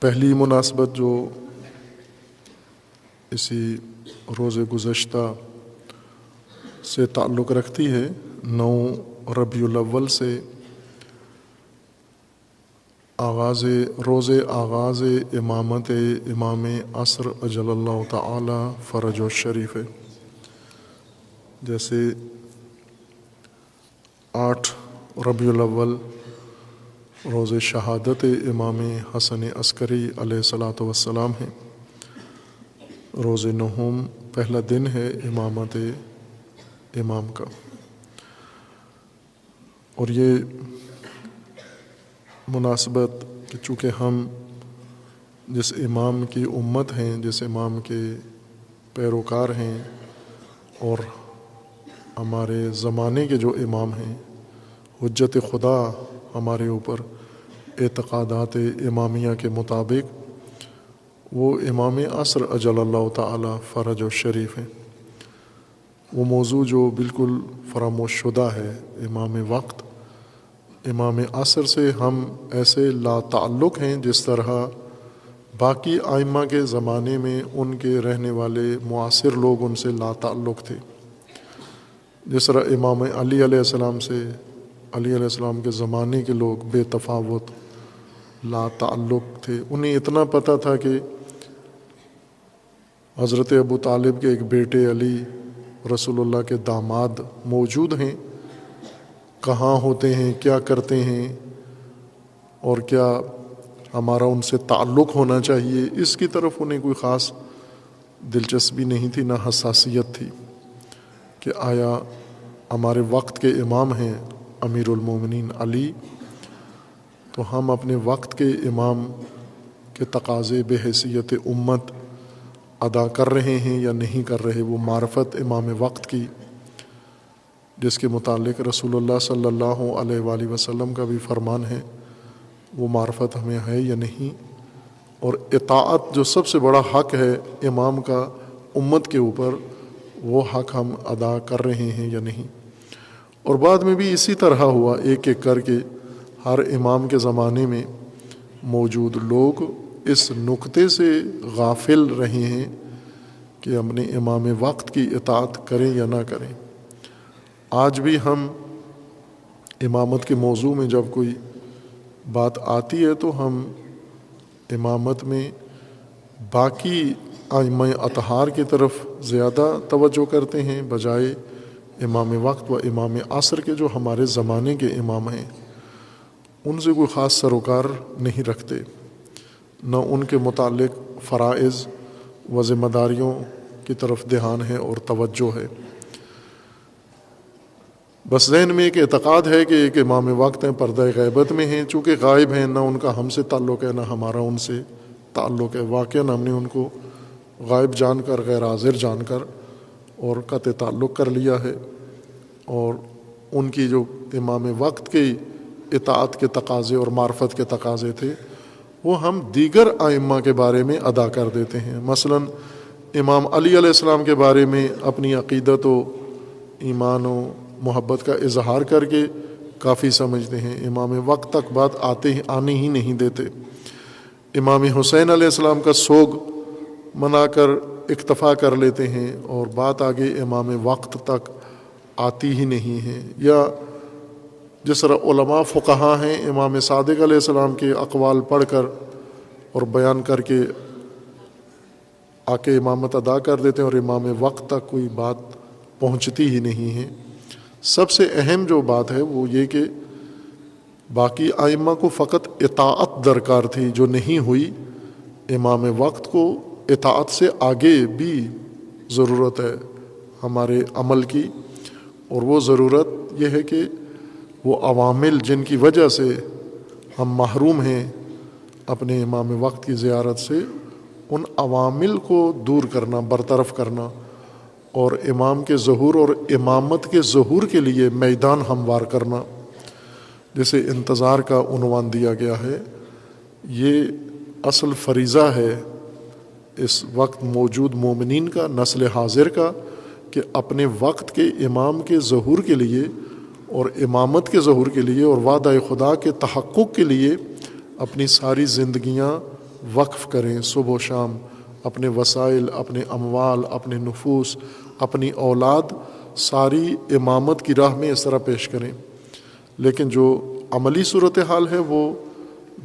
پہلی مناسبت جو اسی روز گزشتہ سے تعلق رکھتی ہے، 9 ربیع الاول سے آغاز امامت امام عصر اجل اللہ تعالی فرج الشریف ہے۔ جیسے 8 ربیع الاول روز شہادت امام حسن عسکری علیہ الصلاۃ والسلام ہے، روز نہوم پہلا دن ہے امامت امام کا۔ اور یہ مناسبت کہ چونکہ ہم جس امام کی امت ہیں، جس امام کے پیروکار ہیں، اور ہمارے زمانے کے جو امام ہیں، حجت خدا ہمارے اوپر اعتقادات امامیہ کے مطابق وہ امام عصر اجل اللہ تعالی فرج الشریف ہیں۔ وہ موضوع جو بالکل فراموش شدہ ہے، امام وقت، امام عصر سے ہم ایسے لا تعلق ہیں جس طرح باقی ائمہ کے زمانے میں ان کے رہنے والے معاصر لوگ ان سے لا تعلق تھے۔ جس طرح امام علی علیہ السلام سے علی علیہ السلام کے زمانے کے لوگ بے تفاوت لا تعلق تھے، انہیں اتنا پتہ تھا کہ حضرت ابو طالب کے ایک بیٹے علی رسول اللہ کے داماد موجود ہیں، کہاں ہوتے ہیں، کیا کرتے ہیں، اور کیا ہمارا ان سے تعلق ہونا چاہیے، اس کی طرف انہیں کوئی خاص دلچسپی نہیں تھی، نہ حساسیت تھی کہ آیا ہمارے وقت کے امام ہیں امیر المومنین علی، تو ہم اپنے وقت کے امام کے تقاضے بحیثیت امت ادا کر رہے ہیں یا نہیں کر رہے۔ وہ معرفت امام وقت کی، جس کے متعلق رسول اللہ صلی اللہ علیہ وآلہ وسلم کا بھی فرمان ہے، وہ معرفت ہمیں ہے یا نہیں، اور اطاعت جو سب سے بڑا حق ہے امام کا امت کے اوپر، وہ حق ہم ادا کر رہے ہیں یا نہیں۔ اور بعد میں بھی اسی طرح ہوا، ایک ایک کر کے ہر امام کے زمانے میں موجود لوگ اس نقطے سے غافل رہے ہیں کہ اپنے امام وقت کی اطاعت کریں یا نہ کریں۔ آج بھی ہم امامت کے موضوع میں جب کوئی بات آتی ہے تو ہم امامت میں باقی ائمہ اطہار کی طرف زیادہ توجہ کرتے ہیں بجائے امام وقت و امام عصر کے، جو ہمارے زمانے کے امام ہیں۔ ان سے کوئی خاص سروکار نہیں رکھتے، نہ ان کے متعلق فرائض و ذمہ داریوں کی طرف دھیان ہے اور توجہ ہے۔ بس ذہن میں ایک اعتقاد ہے کہ ایک امام وقت ہیں، پردہ غیبت میں ہیں، چونکہ غائب ہیں، نہ ان کا ہم سے تعلق ہے، نہ ہمارا ان سے تعلق ہے۔ واقعاً ہم نے ان کو غائب جان کر، غیر حاضر جان کر اور قطع تعلق کر لیا ہے، اور ان کی جو امام وقت کی اطاعت کے تقاضے اور معرفت کے تقاضے تھے، وہ ہم دیگر ائمہ کے بارے میں ادا کر دیتے ہیں۔ مثلاً امام علی علیہ السلام کے بارے میں اپنی عقیدت و ایمان و محبت کا اظہار کر کے کافی سمجھتے ہیں، امام وقت تک بات آنے ہی نہیں دیتے۔ امام حسین علیہ السلام کا سوگ منا کر اکتفا کر لیتے ہیں، اور بات آگے امام وقت تک آتی ہی نہیں ہے۔ یا جس طرح علماء فقہا ہیں، امام صادق علیہ السلام کے اقوال پڑھ کر اور بیان کر کے آ کے امامت ادا کر دیتے ہیں، اور امام وقت تک کوئی بات پہنچتی ہی نہیں ہے۔ سب سے اہم جو بات ہے وہ یہ کہ باقی ائمہ کو فقط اطاعت درکار تھی، جو نہیں ہوئی۔ امام وقت کو اطاعت سے آگے بھی ضرورت ہے ہمارے عمل کی، اور وہ ضرورت یہ ہے کہ وہ عوامل جن کی وجہ سے ہم محروم ہیں اپنے امام وقت کی زیارت سے، ان عوامل کو دور کرنا، برطرف کرنا، اور امام کے ظہور اور امامت کے ظہور کے لیے میدان ہموار کرنا، جسے انتظار کا عنوان دیا گیا ہے۔ یہ اصل فریضہ ہے اس وقت موجود مومنین کا، نسل حاضر کا، کہ اپنے وقت کے امام کے ظہور کے لیے اور امامت کے ظہور کے لیے اور وعدہ خدا کے تحقق کے لیے اپنی ساری زندگیاں وقف کریں صبح و شام، اپنے وسائل، اپنے اموال، اپنے نفوس، اپنی اولاد ساری امامت کی راہ میں اس طرح پیش کریں۔ لیکن جو عملی صورتحال ہے وہ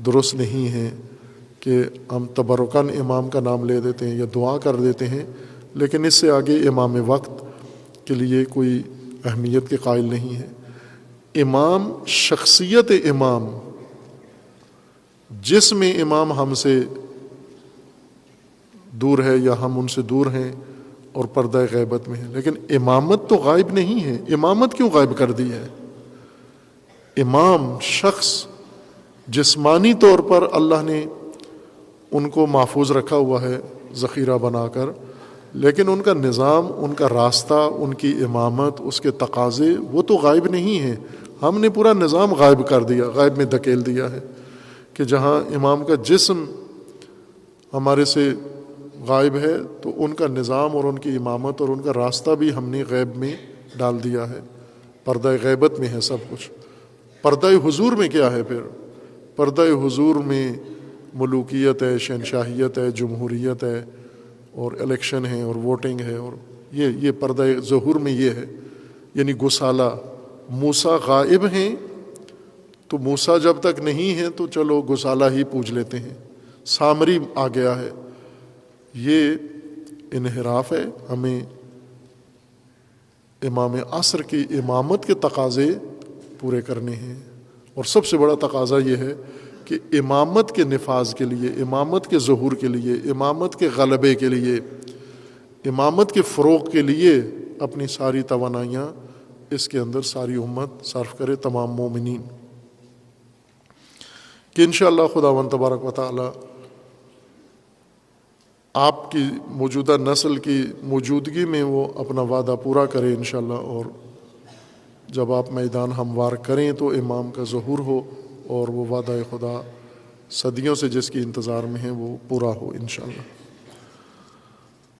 درست نہیں ہے کہ ہم تبرکاً امام کا نام لے دیتے ہیں یا دعا کر دیتے ہیں، لیکن اس سے آگے امام وقت کے لیے کوئی اہمیت کے قائل نہیں ہے۔ امام، شخصیت امام، جسم امام ہم سے دور ہے یا ہم ان سے دور ہیں اور پردہ غیبت میں ہے، لیکن امامت تو غائب نہیں ہے۔ امامت کیوں غائب کر دی ہے؟ امام شخص جسمانی طور پر اللہ نے ان کو محفوظ رکھا ہوا ہے ذخیرہ بنا کر، لیکن ان کا نظام، ان کا راستہ، ان کی امامت، اس کے تقاضے وہ تو غائب نہیں ہیں۔ ہم نے پورا نظام غائب کر دیا، غائب میں دھکیل دیا ہے کہ جہاں امام کا جسم ہمارے سے غائب ہے تو ان کا نظام اور ان کی امامت اور ان کا راستہ بھی ہم نے غیب میں ڈال دیا ہے، پردہ غیبت میں ہے سب کچھ۔ پردہ حضور میں کیا ہے پھر؟ پردہ حضور میں ملوکیت ہے، شہنشاہیت ہے، جمہوریت ہے، اور الیکشن ہے اور ووٹنگ ہے، اور یہ پردہ ظہور میں یہ ہے، یعنی گسالہ۔ موسیٰ غائب ہیں تو موسیٰ جب تک نہیں ہیں تو چلو گسالہ ہی پوج لیتے ہیں، سامری آ گیا ہے۔ یہ انحراف ہے۔ ہمیں امام عصر کی امامت کے تقاضے پورے کرنے ہیں، اور سب سے بڑا تقاضا یہ ہے کہ امامت کے نفاذ کے لیے، امامت کے ظہور کے لیے، امامت کے غلبے کے لیے، امامت کے فروغ کے لیے اپنی ساری توانائیاں اس کے اندر ساری امت صرف کرے، تمام مومنین، کہ انشاءاللہ خداوند تبارک و تعالی آپ کی موجودہ نسل کی موجودگی میں وہ اپنا وعدہ پورا کرے انشاءاللہ، اور جب آپ میدان ہموار کریں تو امام کا ظہور ہو اور وہ وعدہ خدا صدیوں سے جس کی انتظار میں ہے وہ پورا ہو انشاءاللہ۔